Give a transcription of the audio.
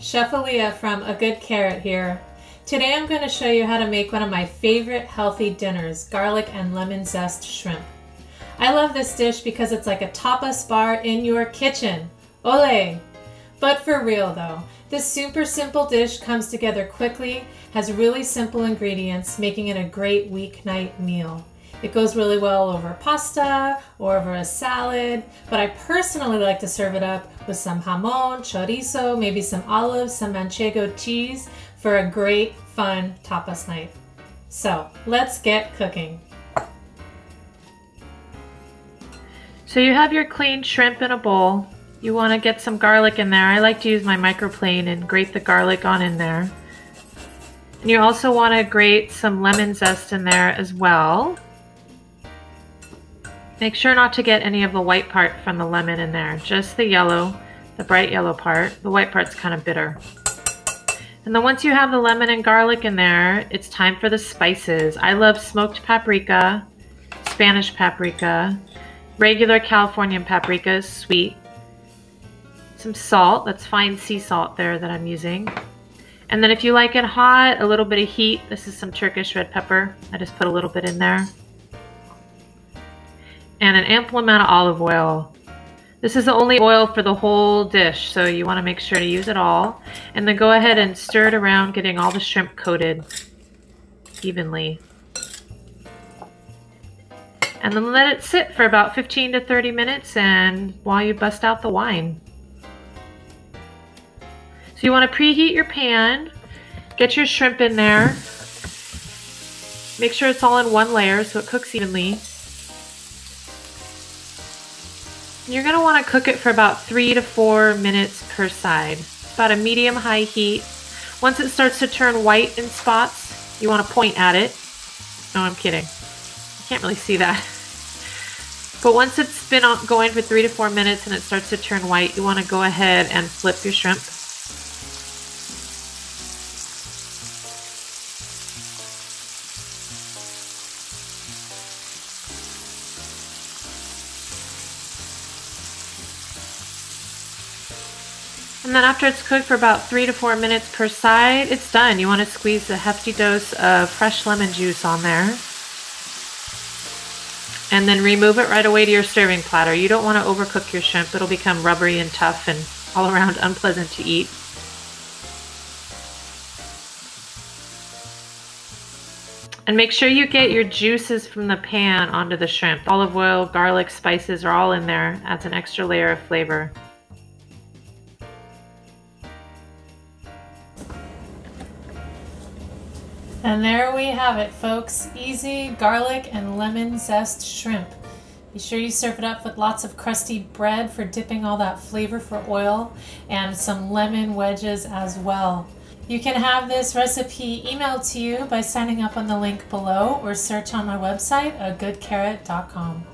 Chef Aaliyah from A Good Carrot here. Today I'm going to show you how to make one of my favorite healthy dinners, garlic and lemon zest shrimp. I love this dish because it's like a tapas bar in your kitchen. Ole! But for real though, this super simple dish comes together quickly, has really simple ingredients, making it a great weeknight meal. It goes really well over pasta or over a salad, but I personally like to serve it up with some jamon, chorizo, maybe some olives, some manchego cheese for a great, fun tapas night. So let's get cooking. So you have your cleaned shrimp in a bowl. You want to get some garlic in there. I like to use my microplane and grate the garlic on in there. And you also want to grate some lemon zest in there as well. Make sure not to get any of the white part from the lemon in there, just the yellow, the bright yellow part. The white part's kind of bitter. And then once you have the lemon and garlic in there, it's time for the spices. I love smoked paprika, Spanish paprika, regular Californian paprika is sweet, some salt, that's fine sea salt there that I'm using. And then if you like it hot, a little bit of heat, this is some Turkish red pepper. I just put a little bit in there. And an ample amount of olive oil. This is the only oil for the whole dish, so you want to make sure to use it all. And then go ahead and stir it around, getting all the shrimp coated evenly. And then let it sit for about 15 to 30 minutes and while you bust out the wine. So you want to preheat your pan, get your shrimp in there. Make sure it's all in one layer so it cooks evenly. You're going to want to cook it for about 3 to 4 minutes per side. About a medium-high heat. Once it starts to turn white in spots, you want to point at it. No, I'm kidding. You can't really see that. But once it's been going for 3 to 4 minutes and it starts to turn white, you want to go ahead and flip your shrimp. And then after it's cooked for about 3 to 4 minutes per side, it's done. You want to squeeze a hefty dose of fresh lemon juice on there. And then remove it right away to your serving platter. You don't want to overcook your shrimp. It'll become rubbery and tough and all around unpleasant to eat. And make sure you get your juices from the pan onto the shrimp. Olive oil, garlic, spices are all in there. Adds an extra layer of flavor. And there we have it, folks. Easy garlic and lemon zest shrimp. Be sure you serve it up with lots of crusty bread for dipping all that flavor for oil, and some lemon wedges as well. You can have this recipe emailed to you by signing up on the link below or search on my website, agoodcarrot.com.